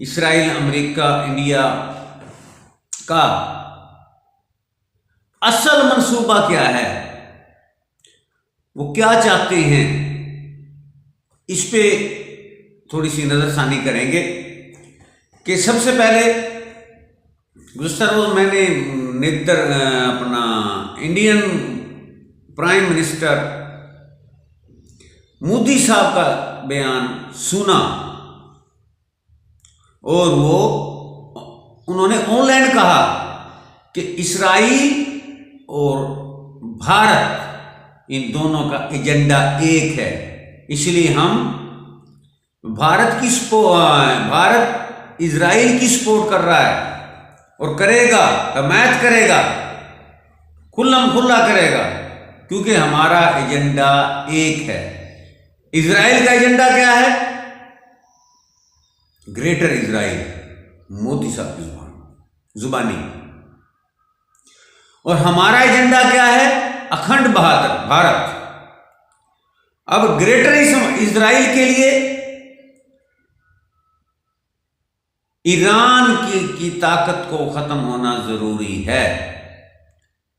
اسرائیل، امریکہ، India کا اصل منصوبہ کیا ہے، وہ کیا چاہتے ہیں، اس پہ تھوڑی سی نظر ثانی کریں گے کہ سب سے پہلے گزشتہ روز میں نے اپنا انڈین پرائم منسٹر مودی صاحب کا بیان سنا، اور انہوں نے آن لائن کہا کہ اسرائیل اور بھارت ان دونوں کا ایجنڈا ایک ہے، اس لیے ہم بھارت اسرائیل کی سپورٹ کر رہا ہے اور کرے گا، حمایت کرے گا، کھلم کھلا کرے گا، کیونکہ ہمارا ایجنڈا ایک ہے۔ اسرائیل کا ایجنڈا کیا ہے؟ گریٹر اسرائیل، مودی صاحب کی زبانی، اور ہمارا ایجنڈا کیا ہے؟ اکھنڈ بھارت۔ اب گریٹر اسرائیل کے لیے ایران کی طاقت کو ختم ہونا ضروری ہے،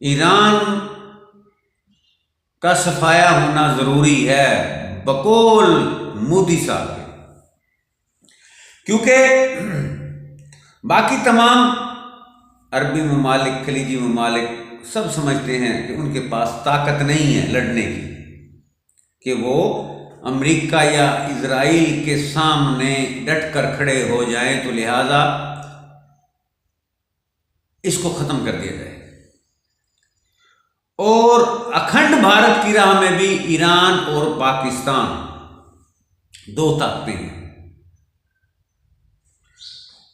ایران کا صفایا ہونا ضروری ہے بقول مودی صاحب کے، کیونکہ باقی تمام عربی ممالک، خلیجی ممالک سب سمجھتے ہیں کہ ان کے پاس طاقت نہیں ہے لڑنے کی، کہ وہ امریکہ یا اسرائیل کے سامنے ڈٹ کر کھڑے ہو جائیں، تو لہذا اس کو ختم کر دیا جائے۔ اور اکھنڈ بھارت کی راہ میں بھی ایران اور پاکستان دو طاقتیں ہیں۔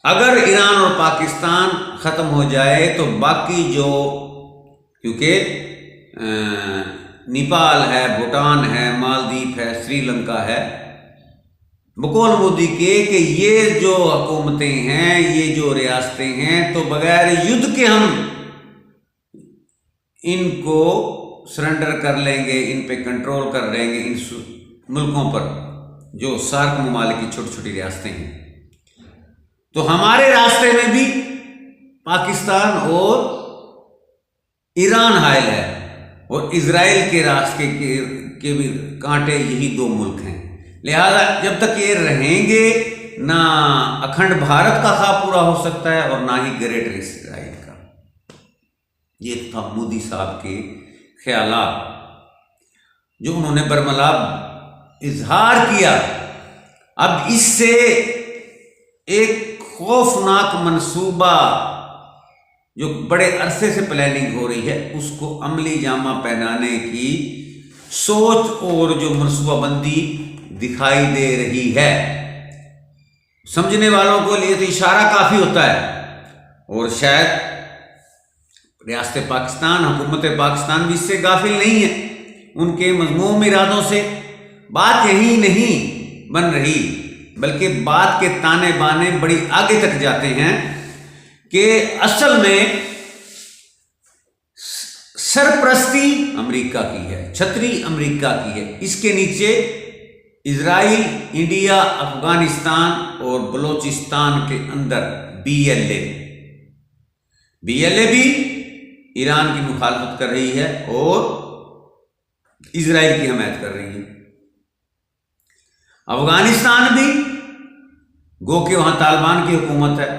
اگر ایران اور پاکستان ختم ہو جائے تو باقی جو، کیونکہ نیپال ہے، بھوٹان ہے، مالدیپ ہے، سری لنکا ہے، بقول مودی کے کہ یہ جو حکومتیں ہیں، یہ جو ریاستیں ہیں، تو بغیر یدھ کے ہم ان کو سرنڈر کر لیں گے، ان پہ کنٹرول کر لیں گے، ان ملکوں پر جو سارک ممالک کی چھوٹی چھوٹی ریاستیں ہیں۔ تو ہمارے راستے میں بھی پاکستان اور ایران حائل ہے، اور اسرائیل کے راستے کے بھی کانٹے یہی دو ملک ہیں، لہذا جب تک یہ رہیں گے نہ اکھنڈ بھارت کا خواب پورا ہو سکتا ہے اور نہ ہی گریٹر اسرائیل کا۔ یہ تھا مودی صاحب کے خیالات جو انہوں نے برملا اظہار کیا۔ اب اس سے ایک خوفناک منصوبہ جو بڑے عرصے سے پلاننگ ہو رہی ہے، اس کو عملی جامہ پہنانے کی سوچ اور جو منصوبہ بندی دکھائی دے رہی ہے۔ سمجھنے والوں کو لیے تو اشارہ کافی ہوتا ہے، اور شاید ریاست پاکستان، حکومت پاکستان بھی اس سے غافل نہیں ہے۔ ان کے مذموم ارادوں سے بات یہی نہیں بن رہی، بلکہ بات کے تانے بانے بڑی آگے تک جاتے ہیں کہ اصل میں سرپرستی امریکہ کی ہے، چھتری امریکہ کی ہے، اس کے نیچے اسرائیل، انڈیا، افغانستان اور بلوچستان کے اندر بی ایل اے بھی ایران کی مخالفت کر رہی ہے اور اسرائیل کی حمایت کر رہی ہے۔ افغانستان بھی گو کہ وہاں طالبان کی حکومت ہے،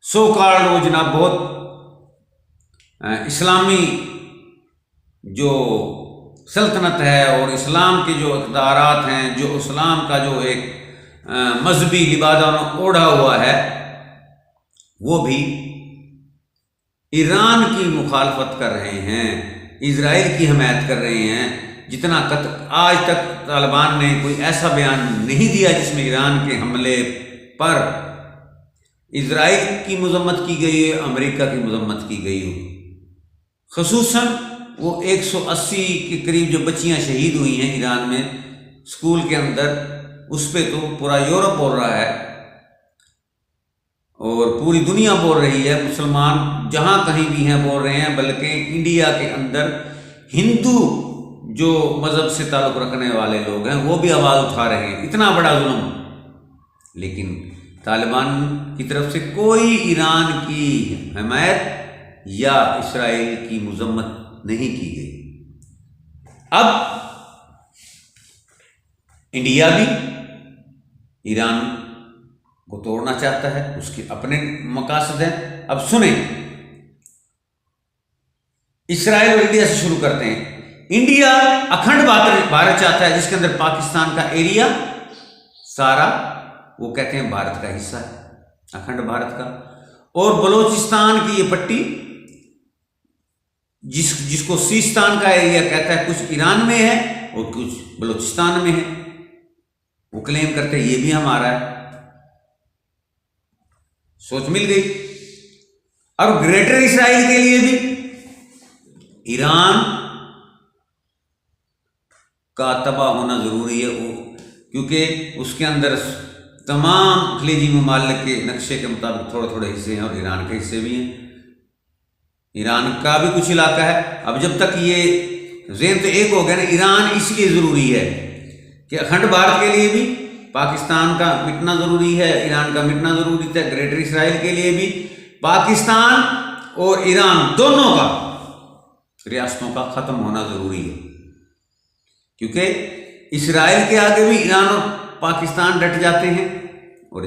سو کارڈ وہ جناب بہت اسلامی جو سلطنت ہے اور اسلام کے جو اقدارات ہیں، جو اسلام کا جو ایک مذہبی لبادہ اوڑھا ہوا ہے، وہ بھی ایران کی مخالفت کر رہے ہیں، اسرائیل کی حمایت کر رہے ہیں۔ جتنا آج تک طالبان نے کوئی ایسا بیان نہیں دیا جس میں ایران کے حملے پر اسرائیل کی مذمت کی گئی ہے، امریکہ کی مذمت کی گئی ہو۔ خصوصاً وہ 180 کے قریب جو بچیاں شہید ہوئی ہیں ایران میں اسکول کے اندر، اس پہ تو پورا یورپ بول رہا ہے اور پوری دنیا بول رہی ہے، مسلمان جہاں کہیں بھی ہیں بول رہے ہیں، بلکہ انڈیا کے اندر ہندو جو مذہب سے تعلق رکھنے والے لوگ ہیں وہ بھی آواز اٹھا رہے ہیں، اتنا بڑا ظلم۔ لیکن طالبان کی طرف سے کوئی ایران کی حمایت یا اسرائیل کی مذمت نہیں کی گئی۔ اب انڈیا بھی ایران کو توڑنا چاہتا ہے، اس کے اپنے مقاصد ہیں۔ اب سنیں، اسرائیل اور انڈیا سے شروع کرتے ہیں۔ انڈیا اکھنڈ بھارت چاہتا ہے، جس کے اندر پاکستان کا ایریا سارا وہ کہتے ہیں بھارت کا حصہ ہے، اکھنڈ بھارت کا، اور بلوچستان کی یہ پٹی جس کو سیستان کا ایریا کہتا ہے، کچھ ایران میں ہے اور کچھ بلوچستان میں ہے، وہ کلیم کرتے ہیں یہ بھی ہمارا ہے۔ سوچ مل گئی۔ اور گریٹر اسرائیل کے لیے بھی ایران کا تباہ ہونا ضروری ہے، کیونکہ اس کے اندر تمام خلیجی ممالک کے نقشے کے مطابق تھوڑے تھوڑے حصے ہیں اور ایران کے حصے بھی ہیں، ایران کا بھی کچھ علاقہ ہے۔ اب جب تک یہ ذہن تو ایک ہو گیا نا، ایران اس لیے ضروری ہے کہ اکھنڈ بھارت کے لیے بھی پاکستان کا مٹنا ضروری ہے، ایران کا مٹنا ضروری تھا، گریٹر اسرائیل کے لیے بھی پاکستان اور ایران دونوں کا ریاستوں کا ختم ہونا ضروری ہے، کیونکہ اسرائیل کے آگے بھی ایران اور پاکستان ڈٹ جاتے ہیں، اور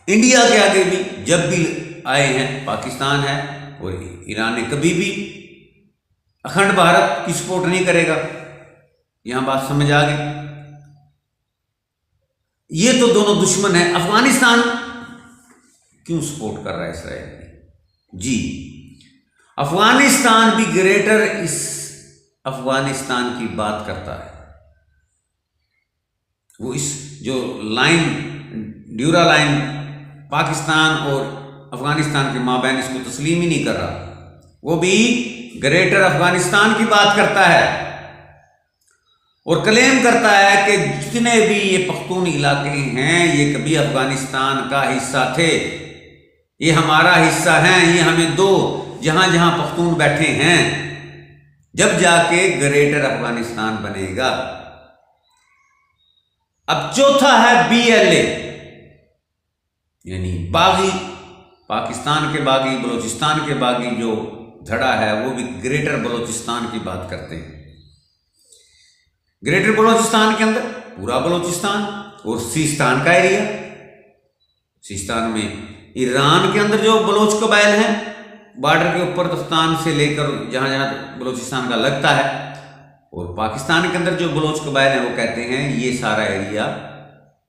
انڈیا کے آگے بھی جب بھی آئے ہیں پاکستان ہے، اور ایران نے کبھی بھی اکھنڈ بھارت کی سپورٹ نہیں کرے گا۔ یہاں بات سمجھ آ گئی۔ یہ تو دونوں دشمن ہیں۔ افغانستان کیوں سپورٹ کر رہا ہے اسرائیل کی؟ جی، افغانستان بھی گریٹر اس افغانستان کی بات کرتا ہے، وہ اس جو لائن ڈیورا لائن پاکستان اور افغانستان کے مابین اس کو تسلیم ہی نہیں کر رہا، وہ بھی گریٹر افغانستان کی بات کرتا ہے اور کلیم کرتا ہے کہ جتنے بھی یہ پختون علاقے ہیں یہ کبھی افغانستان کا حصہ تھے، یہ ہمارا حصہ ہیں، یہ ہمیں دو، جہاں جہاں پختون بیٹھے ہیں، جب جا کے گریٹر افغانستان بنے گا۔ اب چوتھا ہے BLA، یعنی باغی، پاکستان کے باغی، بلوچستان کے باغی جو دھڑا ہے، وہ بھی گریٹر بلوچستان کی بات کرتے ہیں۔ گریٹر بلوچستان کے اندر پورا بلوچستان اور سیستان کا ایریا، سیستان میں ایران کے اندر جو بلوچ قبائل ہیں، بارڈر کے اوپر تفتان سے لے کر جہاں جہاں بلوچستان کا لگتا ہے، اور پاکستان کے اندر جو بلوچ قبائل ہیں وہ کہتے ہیں یہ سارا ایریا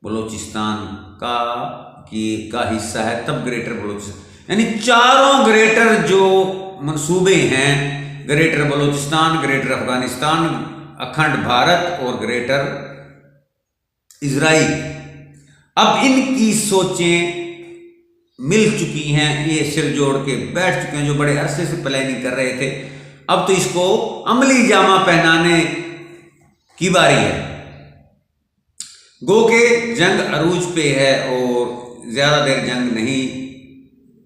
بلوچستان کا حصہ ہے، تب گریٹر بلوچستان، یعنی چاروں گریٹر جو منصوبے ہیں، گریٹر بلوچستان، گریٹر افغانستان، اکھنڈ بھارت اور گریٹر اسرائیل، اب ان کی سوچیں مل چکی ہیں، یہ سر جوڑ کے بیٹھ چکے ہیں، جو بڑے عرصے سے پلاننگ کر رہے تھے، اب تو اس کو عملی جامہ پہنانے کی باری ہے۔ گو کہ جنگ عروج پہ ہے اور زیادہ دیر جنگ نہیں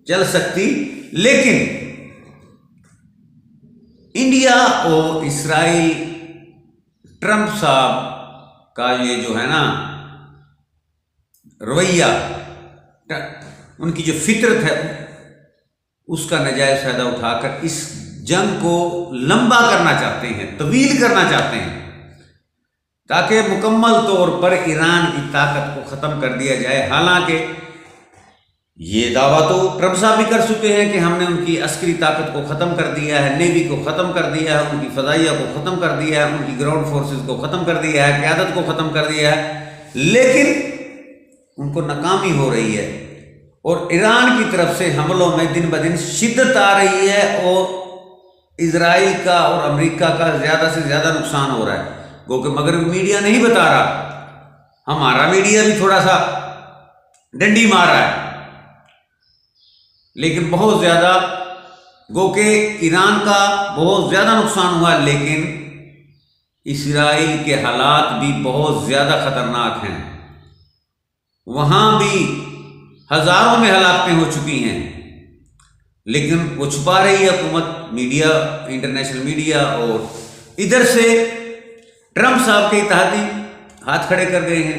چل سکتی، لیکن انڈیا اور اسرائیل، ٹرمپ صاحب کا یہ جو ہے نا رویہ، ان کی جو فطرت ہے، اس کا نجائز فائدہ اٹھا کر اس جنگ کو لمبا کرنا چاہتے ہیں، طویل کرنا چاہتے ہیں، تاکہ مکمل طور پر ایران کی طاقت کو ختم کر دیا جائے۔ حالانکہ یہ دعویٰ تو ٹرمپ صاحب بھی کر چکے ہیں کہ ہم نے ان کی عسکری طاقت کو ختم کر دیا ہے، نیوی کو ختم کر دیا ہے، ان کی فضائیہ کو ختم کر دیا ہے، ان کی گراؤنڈ فورسز کو ختم کر دیا ہے، قیادت کو ختم کر دیا ہے، لیکن ان کو ناکامی ہو رہی ہے، اور ایران کی طرف سے حملوں میں دن بدن شدت آ رہی ہے، اور اسرائیل کا اور امریکہ کا زیادہ سے زیادہ نقصان ہو رہا ہے۔ گو کہ مغربی میڈیا نہیں بتا رہا، ہمارا میڈیا بھی تھوڑا سا ڈنڈی مار رہا ہے، لیکن بہت زیادہ، گو کہ ایران کا بہت زیادہ نقصان ہوا، لیکن اسرائیل کے حالات بھی بہت زیادہ خطرناک ہیں، وہاں بھی ہزاروں میں ہلاکتیں ہو چکی ہیں، لیکن وہ چھپا رہی ہے حکومت، میڈیا، انٹرنیشنل میڈیا، اور ادھر سے ٹرمپ صاحب کے اتحادی ہاتھ کھڑے کر گئے ہیں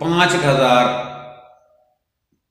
5,000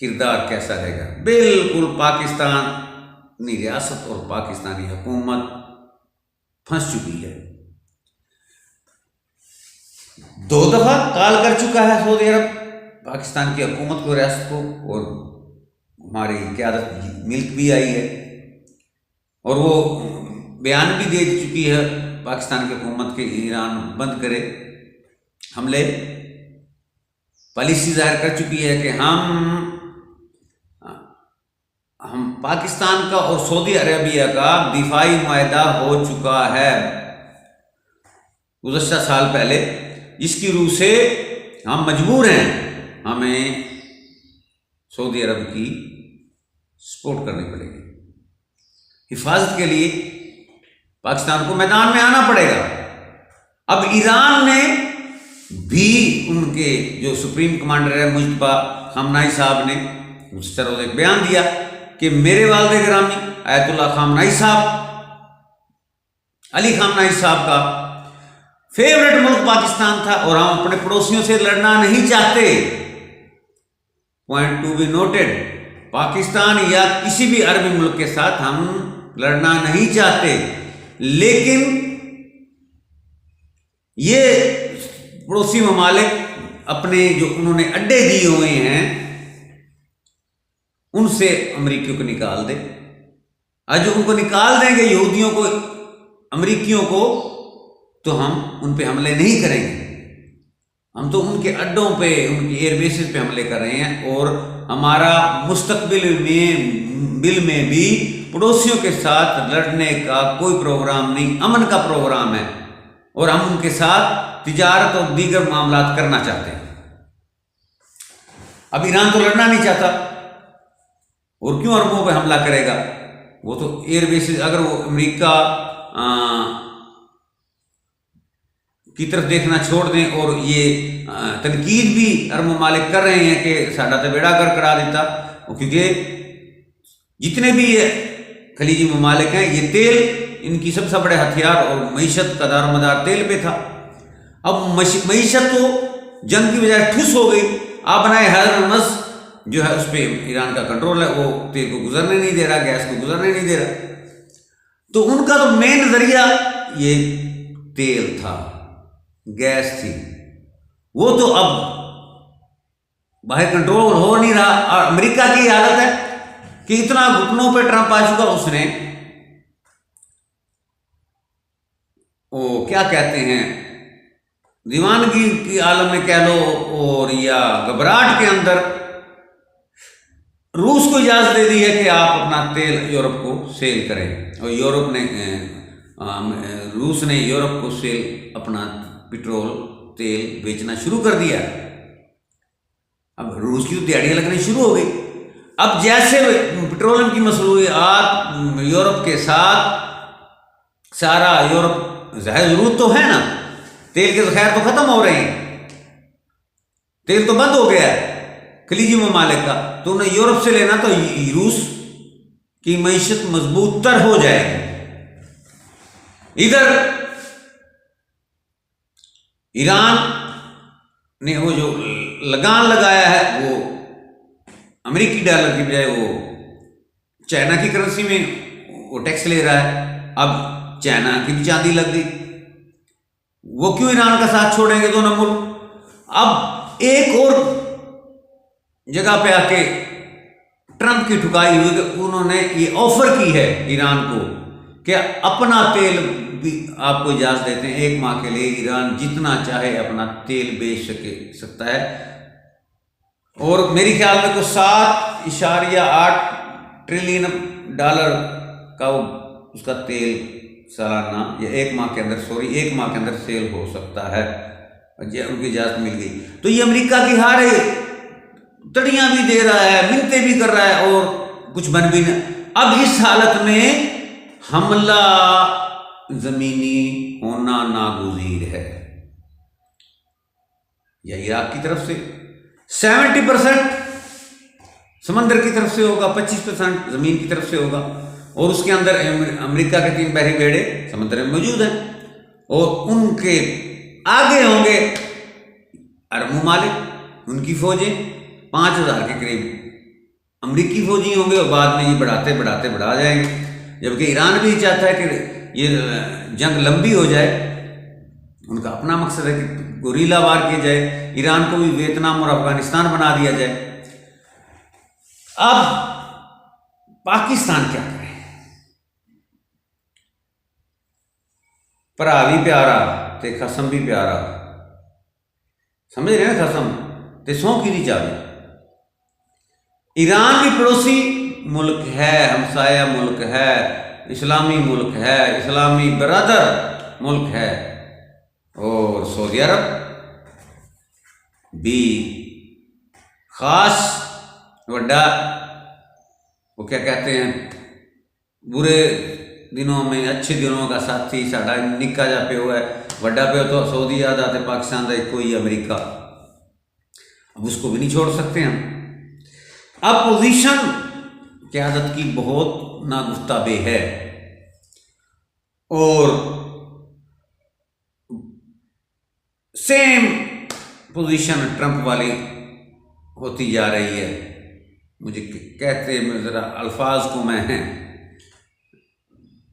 کردار کیسا رہے گا؟ بالکل پاکستانی ریاست اور پاکستانی حکومت پھنس چکی ہے. 2 دفعہ کال کر چکا ہے سعودی عرب پاکستان کی حکومت کو، ریاست کو، اور ہماری قیادت ملک بھی آئی ہے اور وہ بیان بھی دے چکی ہے پاکستان کی حکومت کے ایران بند کرے حملے، پالیسی ظاہر کر چکی ہے کہ ہم پاکستان کا اور سعودی عربیہ کا دفاعی معاہدہ ہو چکا ہے گزشتہ سال پہلے، جس کی روح سے ہم مجبور ہیں، ہمیں سعودی عرب کی سپورٹ کرنی پڑے گی، حفاظت کے لیے پاکستان کو میدان میں آنا پڑے گا. اب ایران نے بھی ان کے جو سپریم کمانڈر ہے مجتبیٰ خامنائی صاحب نے اس طرح ایک بیان دیا کہ میرے والد گرامی آیت اللہ خامنائی صاحب، علی خامنائی صاحب کا فیورٹ ملک پاکستان تھا اور ہم اپنے پڑوسیوں سے لڑنا نہیں چاہتے. Point to be noted, Pakistan یا کسی بھی عربی ملک کے ساتھ ہم لڑنا نہیں چاہتے، لیکن یہ پڑوسی ممالک اپنے جو انہوں نے اڈے دیے ہوئے ہیں ان سے امریکیوں کو نکال دے. آج جو ان کو نکال دیں گے یہودیوں کو، امریکیوں کو، تو ہم ان پہ حملے نہیں کریں گے. ہم تو ان کے اڈوں پہ، ان کی ایئر بیسز پہ حملے کر رہے ہیں، اور ہمارا مستقبل میں بھی پڑوسیوں کے ساتھ لڑنے کا کوئی پروگرام نہیں، امن کا پروگرام ہے، اور ہم ان کے ساتھ تجارت اور دیگر معاملات کرنا چاہتے ہیں. اب ایران تو لڑنا نہیں چاہتا، اور کیوں عربوں پہ حملہ کرے گا؟ وہ تو ایئر بیسز، اگر وہ امریکہ کی طرف دیکھنا چھوڑ دیں، اور یہ تنقید بھی عرب ممالک کر رہے ہیں کہ ساڈا تو بیڑا گرک کرا دیتا، کیونکہ جتنے بھی خلیجی ممالک ہیں یہ تیل ان کی سب سے بڑے ہتھیار اور معیشت کا دار و مدار تیل پہ تھا. اب معیشت تو جنگ کی بجائے ٹھوس ہو گئی. آپ بنائے ہرمز جو ہے اس پہ ایران کا کنٹرول ہے، وہ تیل کو گزرنے نہیں دے رہا، گیس کو گزرنے نہیں دے رہا. تو ان کا تو مین ذریعہ یہ تیل تھا، گیس تھی، وہ تو اب باہر کنٹرول ہو نہیں رہا. اور امریکہ کی حالت ہے کہ اتنا گھٹنوں پہ ٹرمپ آ چکا، اس نے وہ کیا کہتے ہیں دیوانگی کی عالم میں کہہ لو، اور یا گھبراہٹ کے اندر روس کو اجازت دے دی ہے کہ آپ اپنا تیل یورپ کو سیل کریں، اور روس نے یورپ کو سیل اپنا پٹرول تیل بیچنا شروع کر دیا. اب روس کی تو دیہڑیاں لگنی شروع ہو گئی. اب جیسے پٹرولیم کی مصنوعات یورپ کے ساتھ، سارا یورپ ظاہر ضرورت تو ہے نا، تیل کے ذخائر تو ختم ہو رہے ہیں، تیل تو بند ہو گیا ہے خلیجی ممالک کا، تو انہیں یورپ سے لینا، تو روس کی معیشت مضبوط تر ہو جائے گی. ادھر ایران نے وہ جو لگان لگایا ہے وہ امریکی ڈالر کی بجائے وہ چائنا کی کرنسی میں وہ ٹیکس لے رہا ہے. اب چائنا کی بھی چاندی لگ گئی، وہ کیوں ایران کا ساتھ چھوڑیں گے دونوں ملک؟ اب ایک اور جگہ پہ آ کے ٹرمپ کی ٹھکائی ہوئی کہ انہوں نے یہ آفر کی ہے ایران کو کہ اپنا تیل بھی آپ کو اجازت دیتے ہیں 1 ماہ کے لیے، ایران جتنا چاہے اپنا تیل بیچ سکتا ہے. اور میری خیال میں کو $7.8 ٹریلین کا وہ اس کا تیل سالانہ یا 1 ماہ کے اندر سیل ہو سکتا ہے، ان کی اجازت مل گئی. تو یہ امریکہ کی ہارے تڑیاں بھی دے رہا ہے، منتیں بھی کر رہا ہے، اور کچھ بن بھی نہیں. اب اس حالت میں حملہ زمینی ہونا ناگزیر ہے، یا عراق کی طرف سے 70% سمندر کی طرف سے ہوگا، 25% زمین کی طرف سے ہوگا، اور اس کے اندر امریکہ کے 3 بحری بیڑے سمندر میں موجود ہیں، اور ان کے آگے ہوں گے عرب ممالک، ان کی فوجیں 5000 کے قریب امریکی فوجی ہوں گے اور بعد میں یہ بڑھاتے بڑھاتے بڑھا جائیں گے، جبکہ ایران بھی چاہتا ہے کہ یہ جنگ لمبی ہو جائے، ان کا اپنا مقصد ہے کہ گوریلا وار کیا جائے، ایران کو بھی ویتنام اور افغانستان بنا دیا جائے۔ اب پاکستان کیا کرے؟ پرا بھی پیارا تے خسم بھی پیارا، سمجھ رہے ہیں؟ خسم تے سوں کی نہیں چاہیے۔ ایران بھی پڑوسی ملک ہے، ہمسایہ ملک ہے، اسلامی ملک ہے، اسلامی برادر ملک ہے، اور سعودی عرب بھی خاص وڈا، وہ کیا کہتے ہیں، برے دنوں میں اچھے دنوں کا ساتھی، ساڈا نکا جا پیو ہے، وڈا پیو تو سعودی آدھا تے پاکستان کا کوئی امریکہ، اب اس کو بھی نہیں چھوڑ سکتے ہم۔ اب پوزیشن قیادت کی بہت ناگفتہ ہے، اور سیم پوزیشن ٹرمپ والی ہوتی جا رہی ہے۔ مجھے کہتے ذرا الفاظ کو میں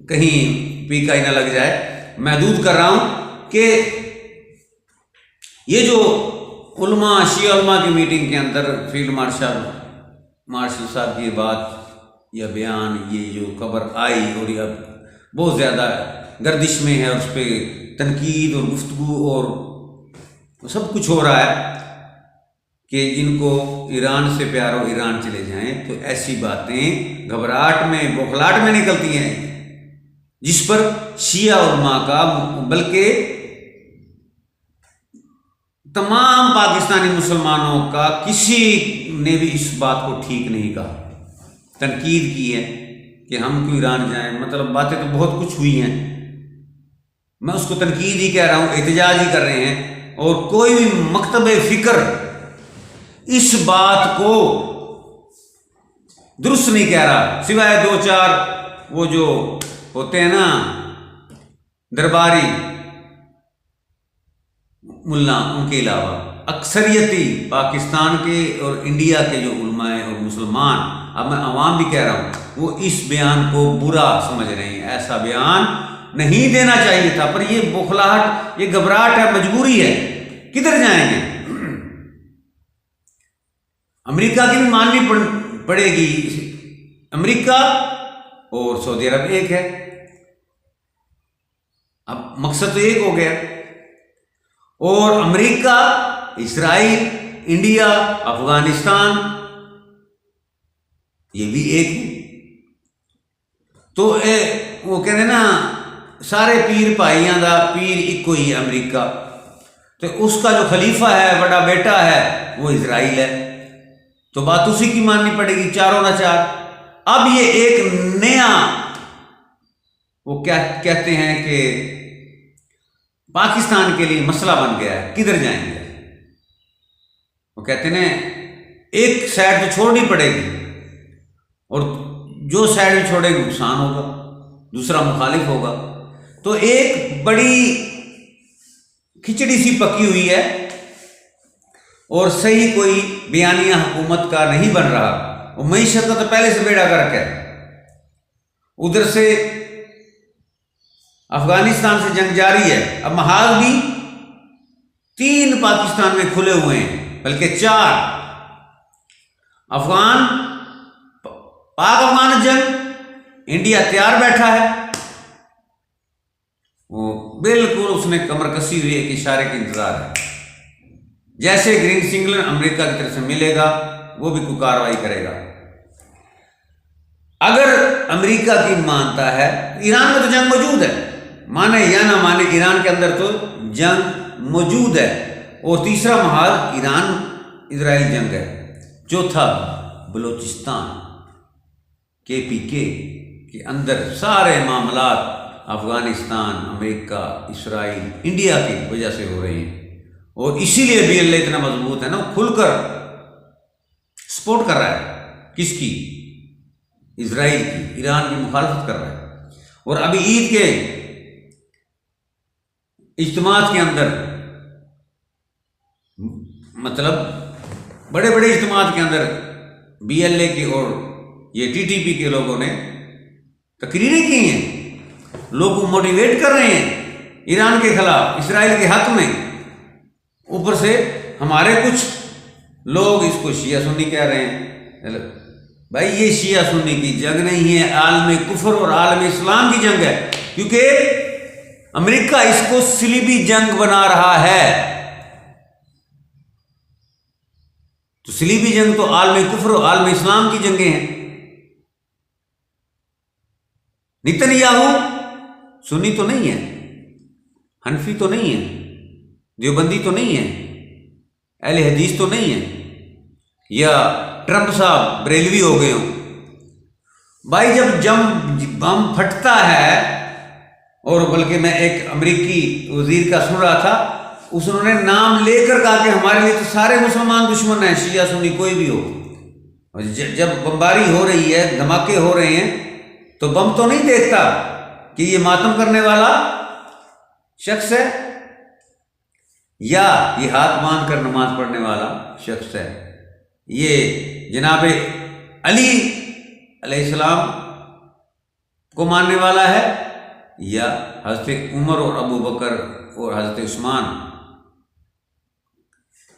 کہیں پیکا ہی نہ لگ جائے، محدود کر رہا ہوں کہ یہ جو علماء، شیعہ علماء کی میٹنگ کے اندر فیلڈ مارشل صاحب کی بات یا بیان، یہ جو خبر آئی اور یہ اب بہت زیادہ گردش میں ہے، اس پہ تنقید اور گفتگو اور سب کچھ ہو رہا ہے کہ جن کو ایران سے پیار ہو ایران چلے جائیں، تو ایسی باتیں گھبراہٹ میں، بوکھلاہٹ میں نکلتی ہیں، جس پر شیعہ علماء کا، بلکہ تمام پاکستانی مسلمانوں کا کسی نے بھی اس بات کو ٹھیک نہیں کہا، تنقید کی ہے کہ ہم کیوں ایران جائیں۔ مطلب باتیں تو بہت کچھ ہوئی ہیں، میں اس کو تنقید ہی کہہ رہا ہوں، احتجاج ہی کر رہے ہیں، اور کوئی بھی مکتب فکر اس بات کو درست نہیں کہہ رہا، سوائے دو چار وہ جو ہوتے ہیں نا درباری ملا، ان کے علاوہ اکثریتی پاکستان کے اور انڈیا کے جو علماء اور مسلمان، اب میں عوام بھی کہہ رہا ہوں، وہ اس بیان کو برا سمجھ رہے ہیں۔ ایسا بیان نہیں دینا چاہیے تھا، پر یہ بوکھلاہٹ، یہ گھبراہٹ ہے، مجبوری ہے، کدھر جائیں گے؟ امریکہ کی بھی ماننی پڑے گی، امریکہ اور سعودی عرب ایک ہے، اب مقصد تو ایک ہو گیا، اور امریکہ، اسرائیل، انڈیا، افغانستان یہ بھی ایک ہے۔ تو وہ کہتے ہیں نا سارے پیر بھائیاں دا پیر ایک ہی ہے امریکہ، تو اس کا جو خلیفہ ہے، بڑا بیٹا ہے، وہ اسرائیل ہے، تو بات اسی کی ماننی پڑے گی، چاروں نہ چار۔ اب یہ ایک نیا وہ کیا کہتے ہیں کہ پاکستان کے لیے مسئلہ بن گیا ہے، کدھر جائیں گے؟ وہ کہتے ہیں ایک سائڈ تو چھوڑنی پڑے گی، اور جو سائڈ چھوڑے گا نقصان ہوگا، دوسرا مخالف ہوگا، تو ایک بڑی کھچڑی سی پکی ہوئی ہے، اور صحیح کوئی بیانیہ حکومت کا نہیں بن رہا۔ وہ معیشت کا تو پہلے سے بیڑا گرک ہے، ادھر سے افغانستان سے جنگ جاری ہے، اب محاذ بھی 3 پاکستان میں کھلے ہوئے ہیں، بلکہ 4۔ پاک افغان جنگ، انڈیا تیار بیٹھا ہے، وہ بالکل اس نے کمر کسی ہوئی ایک اشارے کا انتظار ہے، جیسے گرین سگنل امریکہ کی طرف سے ملے گا وہ بھی کوئی کارروائی کرے گا۔ اگر امریکہ کی مانتا ہے، ایران میں تو جنگ موجود ہے، مانے یا نہ مانے، ایران کے اندر تو جنگ موجود ہے، اور تیسرا محاذ ایران اسرائیل جنگ ہے، چوتھا بلوچستان KPK کے اندر سارے معاملات افغانستان، امریکہ، اسرائیل، انڈیا کی وجہ سے ہو رہے ہیں، اور اسی لیے بھی اللہ اتنا مضبوط ہے نا، وہ کھل کر سپورٹ کر رہا ہے، کس کی؟ اسرائیل کی، ایران کی مخالفت کر رہا ہے۔ اور ابھی عید کے اجتماعات کے اندر، مطلب بڑے بڑے اجتماعات کے اندر BLA کے اور یہ TTP کے لوگوں نے تقریریں کی ہیں، لوگوں کو موٹیویٹ کر رہے ہیں ایران کے خلاف، اسرائیل کے حق میں. اوپر سے ہمارے کچھ لوگ اس کو شیعہ سنی کہہ رہے ہیں. بھائی یہ شیعہ سنی کی جنگ نہیں ہے، عالم کفر اور عالم اسلام کی جنگ ہے، کیونکہ امریکہ اس کو صلیبی جنگ بنا رہا ہے. تو صلیبی جنگ تو عالم کفر اور عالم اسلام کی جنگیں ہیں. نتن یاہو سنی تو نہیں ہے، حنفی تو نہیں ہے، دیوبندی تو نہیں ہے، اہل حدیث تو نہیں ہے، یا ٹرمپ صاحب بریلوی ہو گئے ہوں. بھائی جب بم پھٹتا ہے، اور بلکہ میں ایک امریکی وزیر کا سن رہا تھا، انہوں نے نام لے کر کہا کہ ہمارے لیے تو سارے مسلمان دشمن ہیں، شیعہ سنی کوئی بھی ہو. جب بمباری ہو رہی ہے، دھماکے ہو رہے ہیں، تو بم تو نہیں دیکھتا کہ یہ ماتم کرنے والا شخص ہے یا یہ ہاتھ باندھ کر نماز پڑھنے والا شخص ہے، یہ جناب علی علیہ السلام کو ماننے والا ہے یا حضرت عمر اور ابو بکر اور حضرت عثمان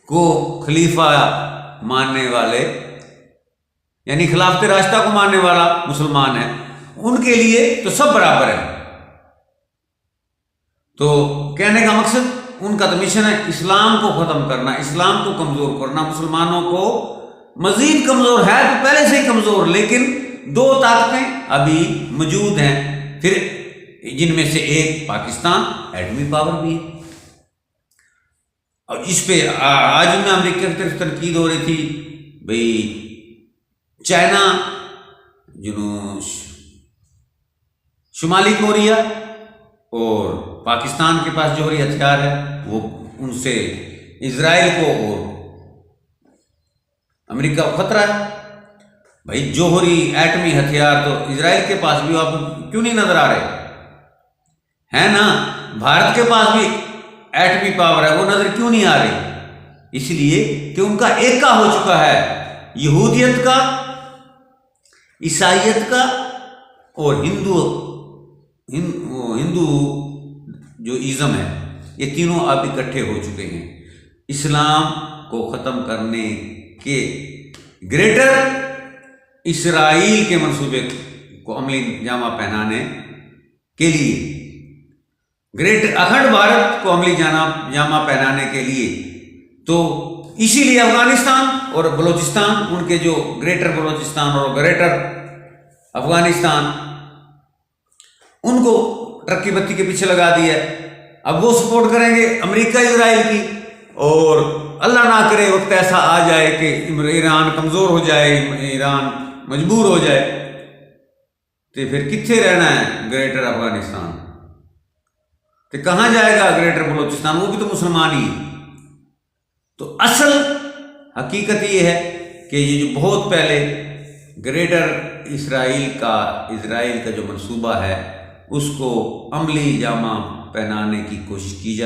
کو خلیفہ ماننے والے، یعنی خلافت راشدہ کو ماننے والا مسلمان ہے. ان کے لیے تو سب برابر ہیں. تو کہنے کا مقصد ان کا تو مشن ہے اسلام کو ختم کرنا، اسلام کو کمزور کرنا. مسلمانوں کو مزید کمزور ہے تو پہلے سے ہی کمزور، لیکن دو طاقتیں ابھی موجود ہیں، پھر جن میں سے ایک پاکستان ایٹمی پاور بھی ہے. اور اس پہ آج میں امریکہ کی طرف تنقید ہو رہی تھی، بھئی چائنا، شمالی کوریا اور پاکستان کے پاس جوہری ہتھیار ہے، وہ ان سے اسرائیل کو اور امریکہ کو خطرہ ہے. بھائی جوہری ایٹمی ہتھیار تو اسرائیل کے پاس بھی آپ کیوں نہیں نظر آ رہے ہیں نا؟ بھارت کے پاس بھی ایٹمی پاور ہے، وہ نظر کیوں نہیں آ رہی؟ اس لیے کہ ان کا ایکا ہو چکا ہے، یہودیت کا، عیسائیت کا اور ہندو جو ازم ہے، یہ تینوں اب اکٹھے ہو چکے ہیں. اسلام کو ختم کرنے کے گریٹر اسرائیل کے منصوبے کو عملی جامہ پہنانے کے لیے، گریٹر اکھنڈ بھارت کو عملی جامہ پہنانے کے لیے، تو اسی لیے افغانستان اور بلوچستان، ان کے جو گریٹر بلوچستان اور گریٹر افغانستان، ان کو ٹرکی بتی کے پیچھے لگا دیا ہے. اب وہ سپورٹ کریں گے امریکہ اسرائیل کی، اور اللہ نہ کرے وقت ایسا آ جائے کہ ایران کمزور ہو جائے، ایران مجبور ہو جائے، تو پھر کتنے رہنا ہے گریٹر افغانستان؟ تو کہاں جائے گا گریٹر بلوچستان؟ وہ بھی تو مسلمان ہی ہے. تو اصل حقیقت یہ ہے کہ یہ جو بہت پہلے گریٹر اسرائیل کا جو منصوبہ ہے، اس کو عملی جامہ پہنانے کی کوشش کی جائے.